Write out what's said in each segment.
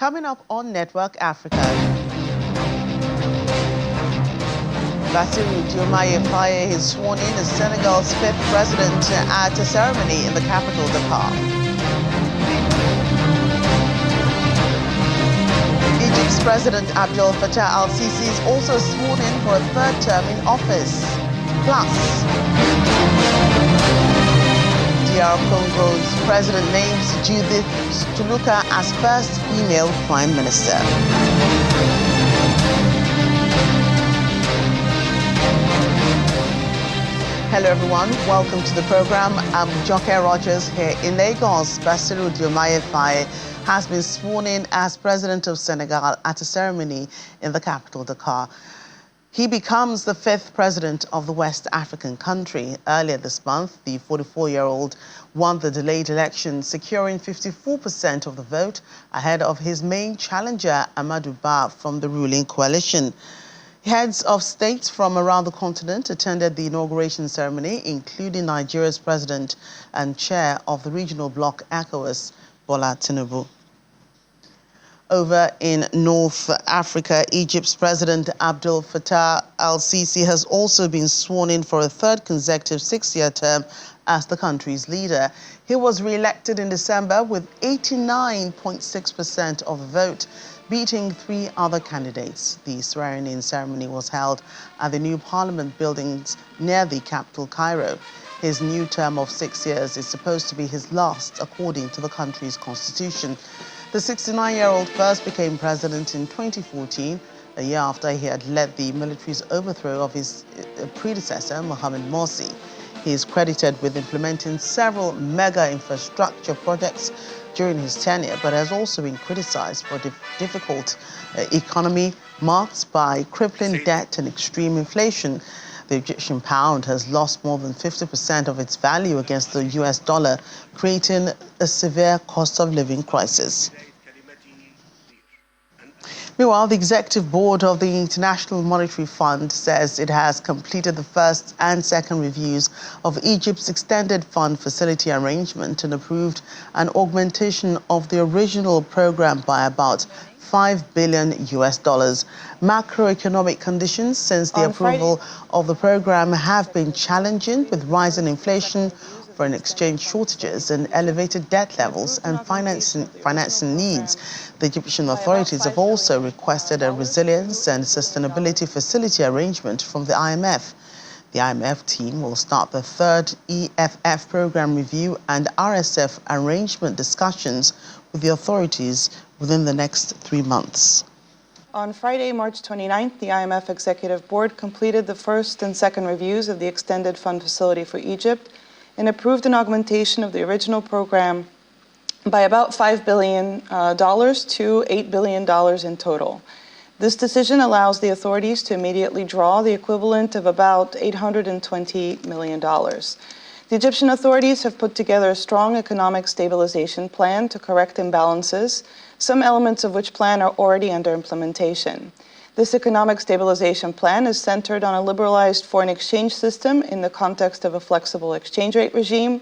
Coming up on Network Africa, Bassirou Faye is sworn in as Senegal's 5th president at a ceremony in the capital, Dakar. Egypt's President Abdel Fattah al-Sisi is also sworn in for a 3rd term in office. Plus, DR Congo's president names Judith Tuluka as first female prime minister. Hello everyone, welcome to the program. I'm Joke Rogers here in Lagos. Bassirou Faye has been sworn in as president of Senegal at a ceremony in the capital, Dakar. He becomes the 5th president of the West African country. Earlier this month, the 44-year-old won the delayed election, securing 54% of the vote ahead of his main challenger, Amadou Ba, from the ruling coalition. Heads of states from around the continent attended the inauguration ceremony, including Nigeria's president and chair of the regional bloc ECOWAS, Bola Tinubu. Over in North Africa, Egypt's President Abdel Fattah al-Sisi has also been sworn in for a 3rd consecutive 6-year term as the country's leader. He was re-elected in December with 89.6% of the vote, beating 3 other candidates. The swearing-in ceremony was held at the new parliament buildings near the capital, Cairo. His new term of 6 years is supposed to be his last, according to the country's constitution. The 69-year-old first became president in 2014, a year after he had led the military's overthrow of his predecessor, Mohamed Morsi. He is credited with implementing several mega infrastructure projects during his tenure, but has also been criticized for a difficult economy marked by crippling debt and extreme inflation. The Egyptian pound has lost more than 50% of its value against the US dollar, creating a severe cost of living crisis. Meanwhile, the executive board of the International Monetary Fund says it has completed the 1st and 2nd reviews of Egypt's extended fund facility arrangement and approved an augmentation of the original program by about $5 billion. Macroeconomic conditions since the approval of the program have been challenging, with rising inflation, foreign exchange shortages and elevated debt levels and financing needs. The Egyptian authorities have also requested a resilience and sustainability facility arrangement from the IMF. The IMF team will start the 3rd EFF program review and RSF arrangement discussions with the authorities within the next 3 months. On Friday, March 29th, the IMF Executive Board completed the 1st and 2nd reviews of the extended fund facility for Egypt and approved an augmentation of the original program by about $5 billion to $8 billion in total. This decision allows the authorities to immediately draw the equivalent of about $820 million. The Egyptian authorities have put together a strong economic stabilization plan to correct imbalances, some elements of which plan are already under implementation. This economic stabilization plan is centered on a liberalized foreign exchange system in the context of a flexible exchange rate regime,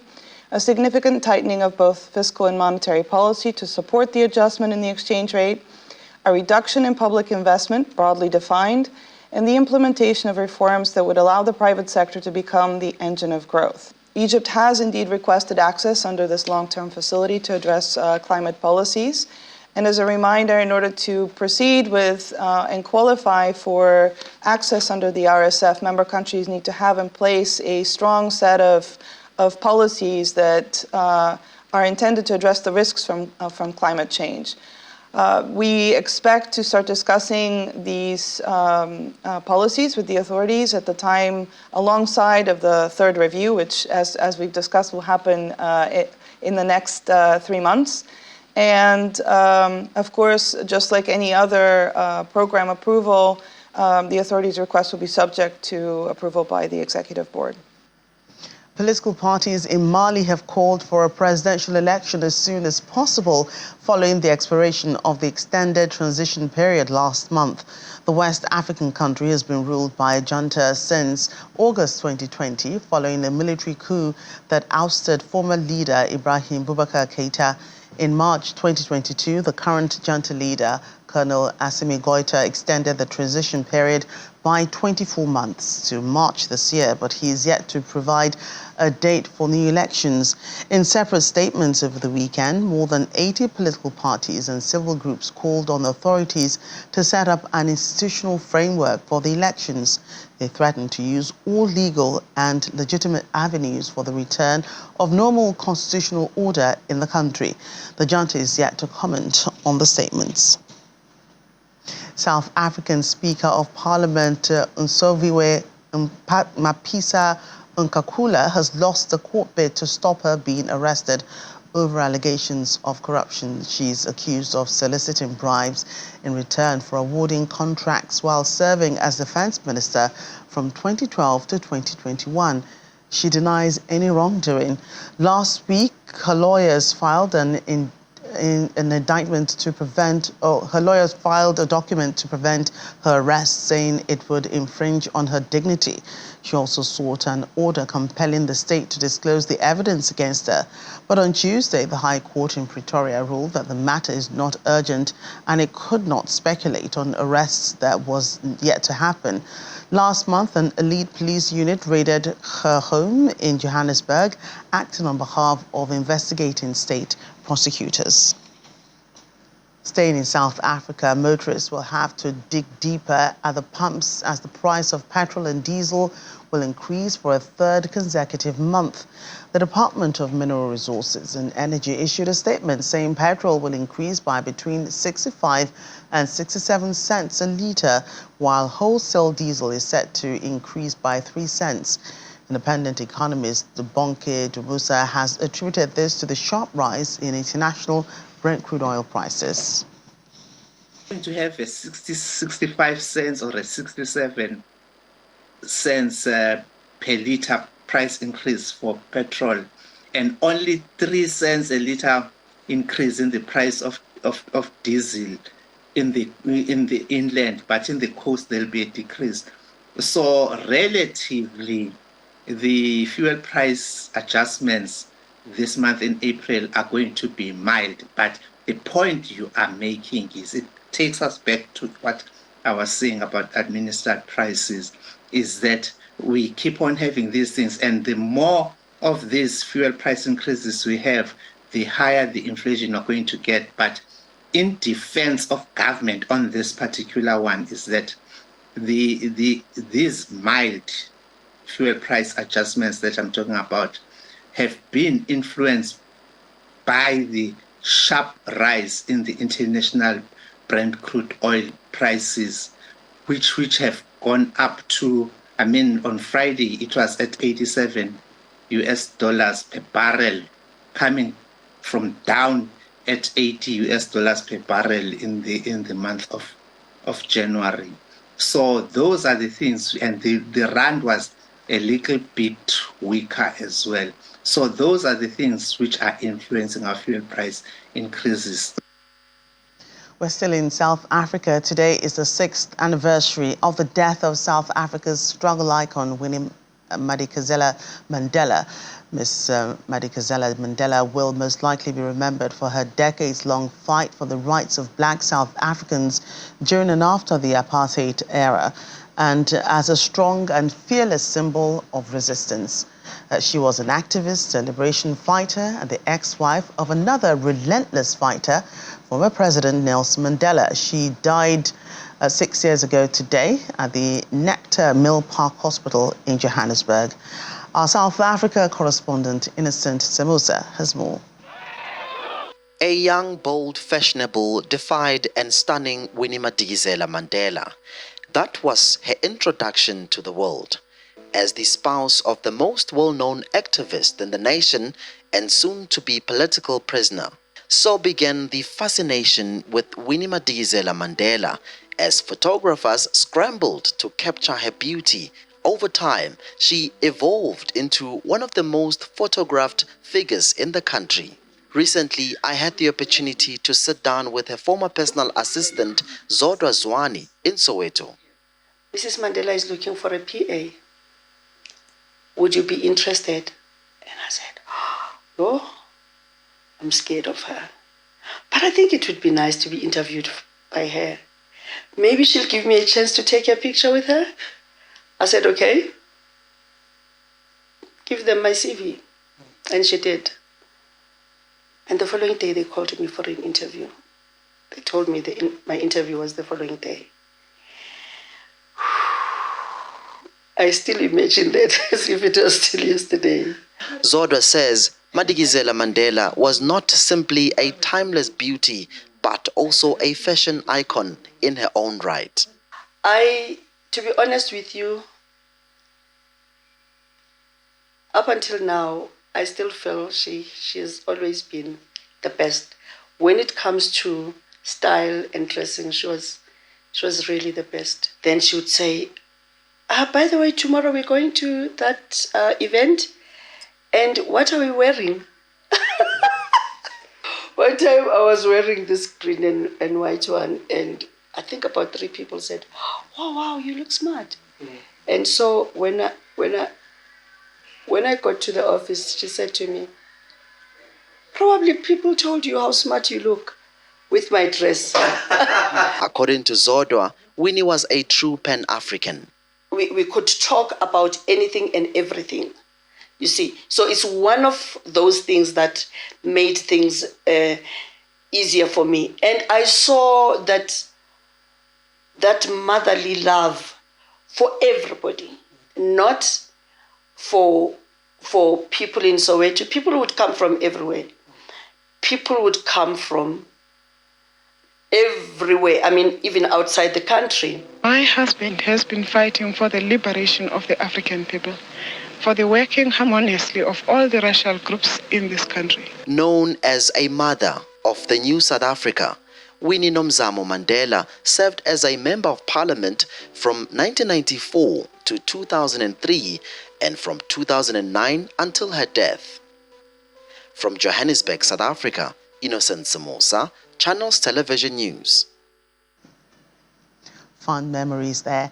a significant tightening of both fiscal and monetary policy to support the adjustment in the exchange rate, a reduction in public investment, broadly defined, and the implementation of reforms that would allow the private sector to become the engine of growth. Egypt has indeed requested access under this long-term facility to address climate policies. And as a reminder, in order to proceed with and qualify for access under the RSF, member countries need to have in place a strong set of policies that are intended to address the risks from climate change. We expect to start discussing these policies with the authorities at the time alongside of the 3rd review, which, as we've discussed, will happen in the next 3 months. And of course, just like any other program approval, the authorities' request will be subject to approval by the executive board. Political parties in Mali have called for a presidential election as soon as possible following the expiration of the extended transition period last month. The West African country has been ruled by a junta since August 2020 following a military coup that ousted former leader Ibrahim Boubacar Keïta In March 2022, the current junta leader, Colonel Assimi Goïta, extended the transition period by 24 months to March this year, but he is yet to provide a date for new elections. In separate statements over the weekend, more than 80 political parties and civil groups called on authorities to set up an institutional framework for the elections. They threatened to use all legal and legitimate avenues for the return of normal constitutional order in the country. The junta is yet to comment on the statements. South African Speaker of Parliament Nsoviwe Mapisa Nkakula has lost the court bid to stop her being arrested over allegations of corruption. She's accused of soliciting bribes in return for awarding contracts while serving as defense minister from 2012 to 2021. She denies any wrongdoing. Last week, her lawyers filed an indictment to prevent, her lawyers filed a document to prevent her arrest, saying it would infringe on her dignity. She also sought an order compelling the state to disclose the evidence against her. But on Tuesday, the High Court in Pretoria ruled that the matter is not urgent and it could not speculate on arrests that was yet to happen. Last month, an elite police unit raided her home in Johannesburg, acting on behalf of investigating state prosecutors. Staying in South Africa, motorists will have to dig deeper at the pumps as the price of petrol and diesel will increase for a third consecutive month. The Department of Mineral Resources and Energy issued a statement saying petrol will increase by between 65 and 67 cents a litre, while wholesale diesel is set to increase by 3 cents. Independent economist Bonke Dubusa has attributed this to the sharp rise in international Brent crude oil prices. Going to have a 65 cents or a 67 cents per litre price increase for petrol, and only 3 cents a litre increase in the price of diesel in the inland, but in the coast there'll be a decrease. So relatively, the fuel price adjustments this month in April are going to be mild, but the point you are making is it takes us back to what I was saying about administered prices, is that we keep on having these things, and the more of these fuel price increases we have, the higher the inflation are going to get. But in defense of government on this particular one is that these mild fuel price adjustments that I'm talking about have been influenced by the sharp rise in the international Brent crude oil prices, which have gone up to, I mean, on Friday it was at $87 per barrel, coming from down at $80 per barrel in the month of January. So those are the things, and the rand was a little bit weaker as well. So those are the things which are influencing our fuel price increases. We're still in South Africa. Today is the 6th anniversary of the death of South Africa's struggle icon, Winnie Madikizela Mandela. Ms. Madikizela Mandela will most likely be remembered for her decades-long fight for the rights of black South Africans during and after the apartheid era, and as a strong and fearless symbol of resistance. She was an activist, a liberation fighter, and the ex-wife of another relentless fighter, former President Nelson Mandela. She died 6 years ago today at the Nectar Mill Park Hospital in Johannesburg. Our South Africa correspondent, Innocent Semusa, has more. A young, bold, fashionable, defied and stunning Winnie Madikizela Mandela. That was her introduction to the world. As the spouse of the most well-known activist in the nation and soon-to-be political prisoner, so began the fascination with Winnie Madikizela Mandela as photographers scrambled to capture her beauty. Over time, she evolved into one of the most photographed figures in the country. Recently, I had the opportunity to sit down with her former personal assistant, Zodwa Zwani, in Soweto. Mrs. Mandela is looking for a PA. Would you be interested? And I said, oh, I'm scared of her. But I think it would be nice to be interviewed by her. Maybe she'll give me a chance to take a picture with her. I said, okay, give them my CV. And she did. And the following day, they called me for an interview. They told me my interview was the following day. I still imagine that as if it was still yesterday. Zodwa says Madikizela Mandela was not simply a timeless beauty, but also a fashion icon in her own right. To be honest with you, up until now, I still feel she has always been the best. When it comes to style and dressing, she was really the best. Then she would say, by the way, tomorrow we're going to that event, and what are we wearing? One time I was wearing this green and white one, and I think about 3 people said, wow, you look smart. And so when I got to the office, she said to me, probably people told you how smart you look with my dress. According to Zodwa, Winnie was a true Pan-African. We could talk about anything and everything, you see. So it's one of those things that made things easier for me. And I saw that motherly love for everybody, not for people in Soweto. People would come from everywhere. People would come from everywhere, I mean, even outside the country. My husband has been fighting for the liberation of the African people, for the working harmoniously of all the racial groups in this country. Known as a mother of the new South Africa, Winnie Nomzamo Mandela served as a member of parliament from 1994 to 2003 and from 2009 until her death. From Johannesburg, South Africa, Innocent Samosa, Channels Television News. Fond memories there.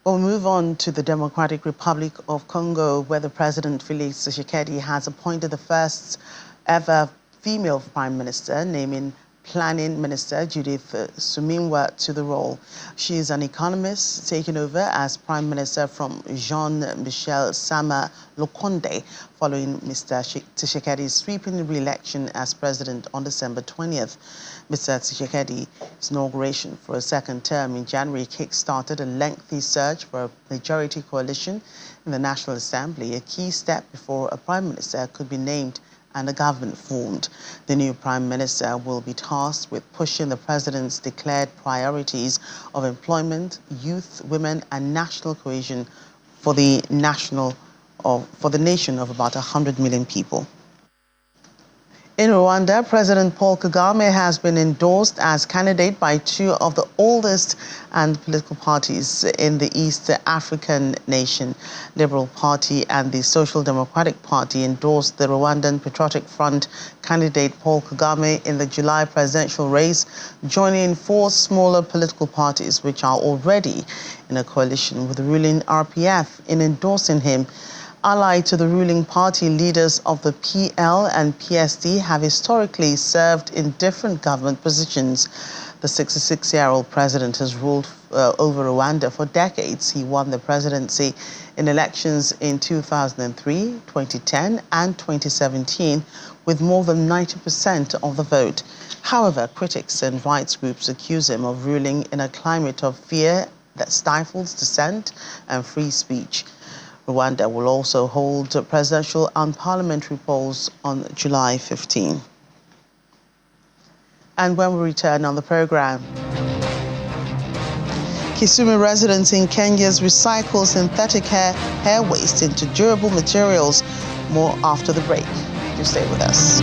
We'll move on to the Democratic Republic of Congo, where the President Felix Tshisekedi has appointed the first ever female Prime Minister, naming Planning Minister Judith Suminwa to the role. She is an economist, taking over as Prime Minister from Jean-Michel Sama Lokonde, following Mr. Tshisekedi's sweeping re-election as president on December 20th. Mr. Tshisekedi's inauguration for a second term in January kick-started a lengthy search for a majority coalition in the National Assembly, a key step before a Prime Minister could be named and a government formed. The new Prime Minister will be tasked with pushing the President's declared priorities of employment, youth, women and national cohesion for the nation of about 100 million people. In Rwanda, President Paul Kagame has been endorsed as candidate by 2 of the oldest and political parties in the East African nation. Liberal Party and the Social Democratic Party endorsed the Rwandan Patriotic Front candidate Paul Kagame in the July presidential race, joining 4 smaller political parties which are already in a coalition with the ruling RPF in endorsing him. Allied to the ruling party, leaders of the PL and PSD have historically served in different government positions. The 66-year-old president has ruled over Rwanda for decades. He won the presidency in elections in 2003, 2010 and 2017 with more than 90% of the vote. However, critics and rights groups accuse him of ruling in a climate of fear that stifles dissent and free speech. Rwanda will also hold presidential and parliamentary polls on July 15. And when we return on the program, Kisumu residents in Kenya's recycle synthetic hair waste into durable materials. More after the break. Do stay with us.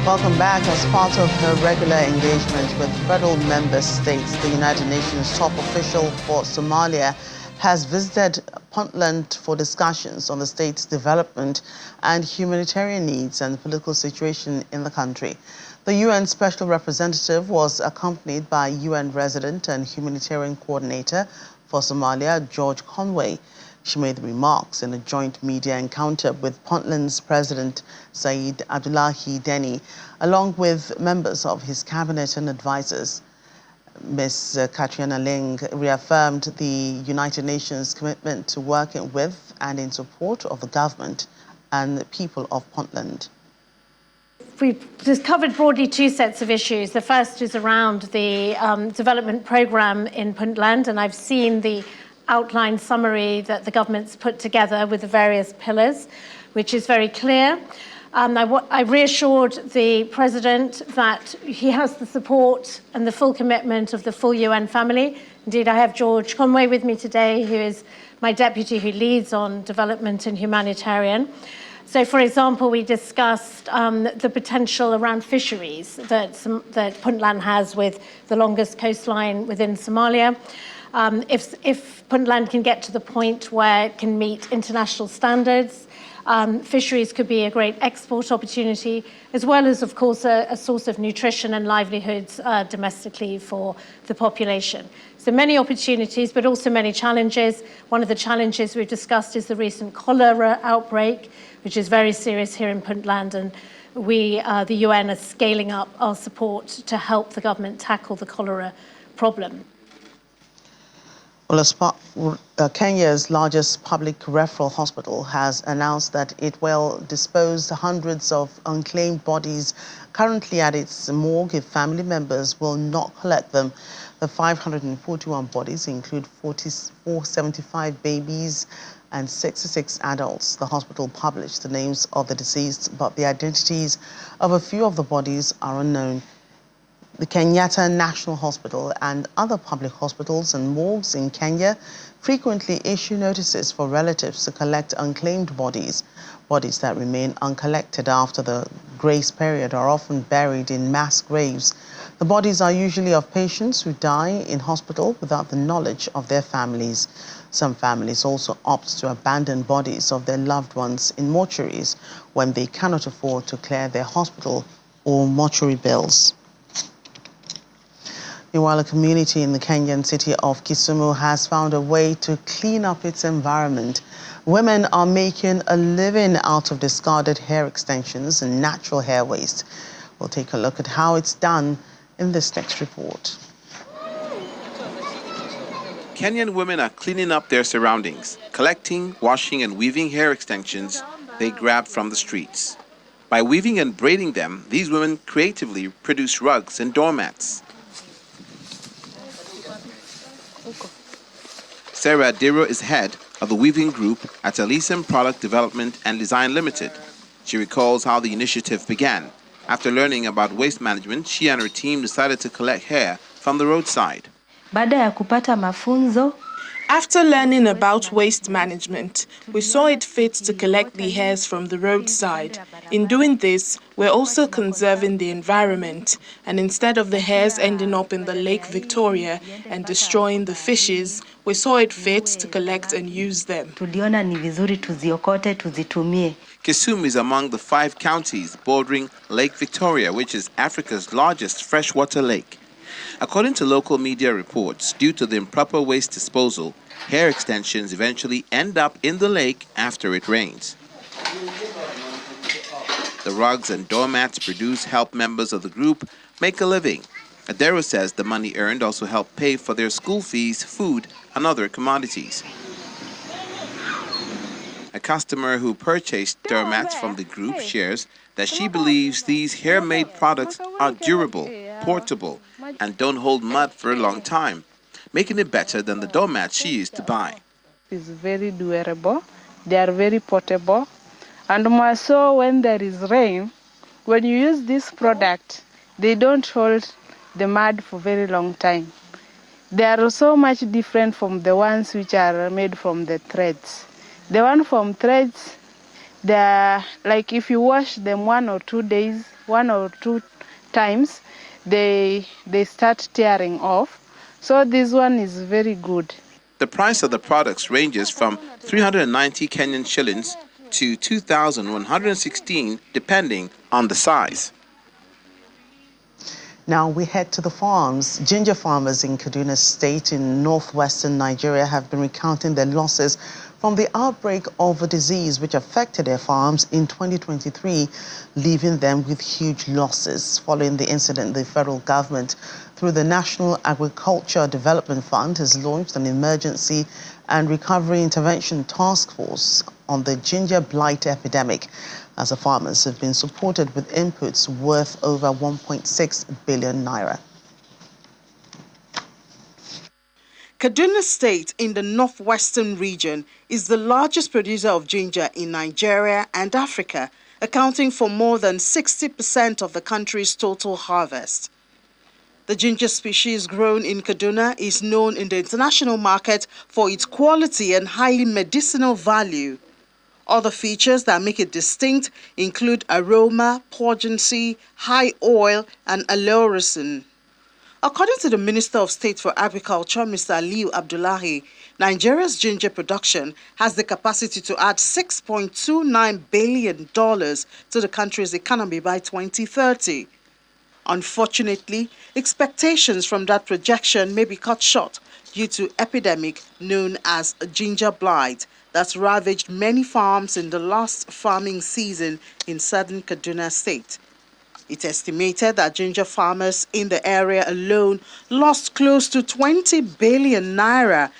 Welcome back. As part of her regular engagement with federal member states, the United Nations top official for Somalia has visited Puntland for discussions on the state's development and humanitarian needs and the political situation in the country. The UN Special Representative was accompanied by UN resident and humanitarian coordinator for Somalia, George Conway. She made the remarks in a joint media encounter with Puntland's President Said Abdullahi Deni, along with members of his cabinet and advisors. Ms. Katriana Ling reaffirmed the United Nations commitment to working with and in support of the government and the people of Puntland. We've just covered broadly two sets of issues. The first is around the development programme in Puntland, and I've seen the outline summary that the government's put together with the various pillars, which is very clear. I reassured the President that he has the support and the full commitment of the full UN family. Indeed, I have George Conway with me today, who is my deputy who leads on development and humanitarian. So, for example, we discussed the potential around fisheries that Puntland has with the longest coastline within Somalia. If Puntland can get to the point where it can meet international standards, fisheries could be a great export opportunity, as well as, of course, a source of nutrition and livelihoods domestically for the population. So many opportunities, but also many challenges. One of the challenges we've discussed is the recent cholera outbreak, which is very serious here in Puntland, and we, the UN, are scaling up our support to help the government tackle the cholera problem. Well, Kenya's largest public referral hospital has announced that it will dispose hundreds of unclaimed bodies currently at its morgue if family members will not collect them. The 541 bodies include 475 babies and 66 adults. The hospital published the names of the deceased, but the identities of a few of the bodies are unknown. The Kenyatta National Hospital and other public hospitals and morgues in Kenya frequently issue notices for relatives to collect unclaimed bodies. Bodies that remain uncollected after the grace period are often buried in mass graves. The bodies are usually of patients who die in hospital without the knowledge of their families. Some families also opt to abandon bodies of their loved ones in mortuaries when they cannot afford to clear their hospital or mortuary bills. Meanwhile, a community in the Kenyan city of Kisumu has found a way to clean up its environment. Women are making a living out of discarded hair extensions and natural hair waste. We'll take a look at how it's done in this next report. Kenyan women are cleaning up their surroundings, collecting, washing and weaving hair extensions they grabbed from the streets. By weaving and braiding them, these women creatively produce rugs and doormats. Sarah Adiro is head of the weaving group at Elysium Product Development and Design Limited. She recalls how the initiative began. After learning about waste management, she and her team decided to collect hair from the roadside. After learning about waste management, we saw it fit to collect the hairs from the roadside. In doing this, we're also conserving the environment, and instead of the hairs ending up in the Lake Victoria and destroying the fishes, we saw it fit to collect and use them. Kisumu is among the 5 counties bordering Lake Victoria, which is Africa's largest freshwater lake. According to local media reports, due to the improper waste disposal, hair extensions eventually end up in the lake after it rains. The rugs and doormats produced help members of the group make a living. Adero says the money earned also helped pay for their school fees, food, and other commodities. A customer who purchased doormats from the group shares that she believes these hair-made products are durable, portable, and don't hold mud for a long time, making it better than the doormats she used to buy. It's very durable, they are very portable, and more so when there is rain, when you use this product, they don't hold the mud for a very long time. They are so much different from the ones which are made from the threads. The one from threads, they are like if you wash them 1 or 2 days, 1 or 2 times, they start tearing off. So this one is very good. The price of the products ranges from 390 Kenyan shillings to 2,116 depending on the size. Now we head to the farms. Ginger farmers in Kaduna State in northwestern Nigeria have been recounting their losses from the outbreak of a disease which affected their farms in 2023, leaving them with huge losses. Following the incident, the federal government, through the National Agriculture Development Fund, has launched an emergency and recovery intervention task force on the ginger blight epidemic, as the farmers have been supported with inputs worth over 1.6 billion naira. Kaduna State in the northwestern region is the largest producer of ginger in Nigeria and Africa, accounting for more than 60% of the country's total harvest. The ginger species grown in Kaduna is known in the international market for its quality and highly medicinal value. Other features that make it distinct include aroma, pungency, high oil, and allurism. According to the Minister of State for Agriculture, Mr. Aliyu Abdullahi, Nigeria's ginger production has the capacity to add $6.29 billion to the country's economy by 2030. Unfortunately, expectations from that projection may be cut short due to epidemic known as ginger blight that's ravaged many farms in the last farming season in southern Kaduna State. It's estimated that ginger farmers in the area alone lost close to 20 billion naira,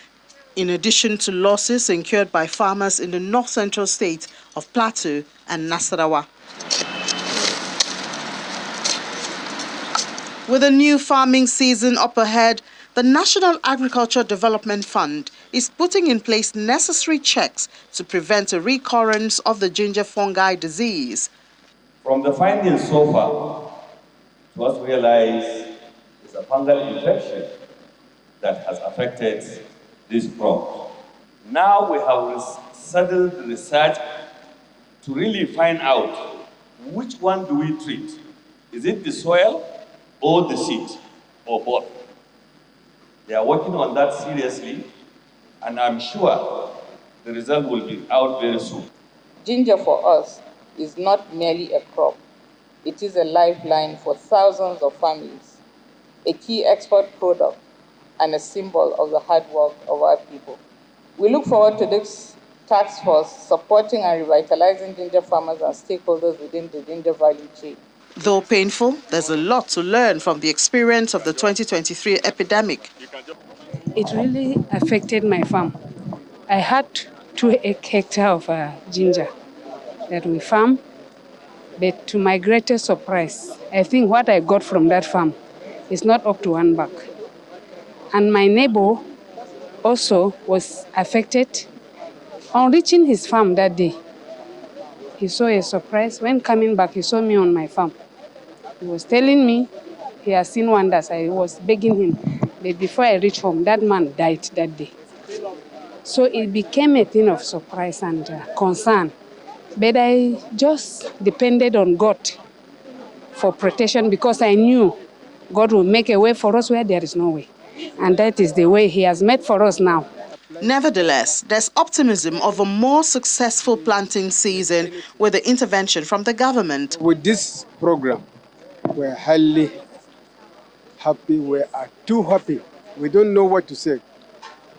in addition to losses incurred by farmers in the north-central states of Plateau and Nasarawa. With a new farming season up ahead, the National Agriculture Development Fund is putting in place necessary checks to prevent a recurrence of the ginger fungi disease. From the findings so far, it was realized it's a fungal infection that has affected this crop. Now we have settled the research to really find out which one do we treat. Is it the soil or the seed, or both? They are working on that seriously, and I'm sure the result will be out very soon. Ginger for us is not merely a crop. It is a lifeline for thousands of families, a key export product, and a symbol of the hard work of our people. We look forward to this task force supporting and revitalizing ginger farmers and stakeholders within the ginger value chain. Though painful, there's a lot to learn from the experience of the 2023 epidemic. It really affected my farm. I had 2 hectares of ginger that we farm, but to my greatest surprise, I think what I got from that farm is not up to 1 bag. And my neighbor also was affected. On reaching his farm that day, he saw a surprise. When coming back, he saw me on my farm. He was telling me he has seen wonders. I was begging him. But before I reached home, that man died that day. So it became a thing of surprise and concern. But I just depended on God for protection because I knew God will make a way for us where there is no way. And that is the way He has made for us now. Nevertheless, there's optimism of a more successful planting season with the intervention from the government. With this program, we're highly happy. We are too happy. We don't know what to say.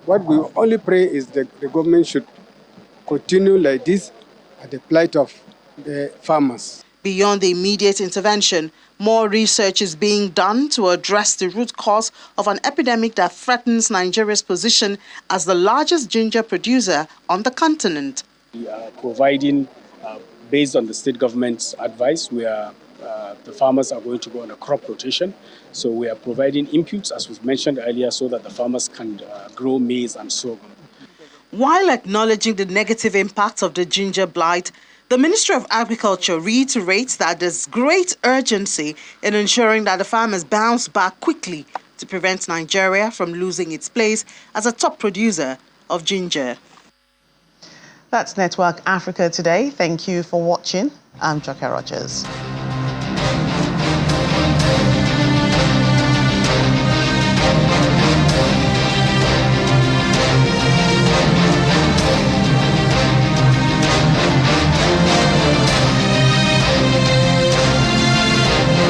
What we only pray is that the government should continue like this at the plight of the farmers. Beyond the immediate intervention, more research is being done to address the root cause of an epidemic that threatens Nigeria's position as the largest ginger producer on the continent. We are providing, based on the state government's advice, the farmers are going to go on a crop rotation. So we are providing inputs, as was mentioned earlier, so that the farmers can grow maize and sorghum. While acknowledging the negative impact of the ginger blight, the Ministry of Agriculture reiterates that there's great urgency in ensuring that the farmers bounce back quickly to prevent Nigeria from losing its place as a top producer of ginger. That's Network Africa Today. Thank you for watching. I'm Joke Rogers.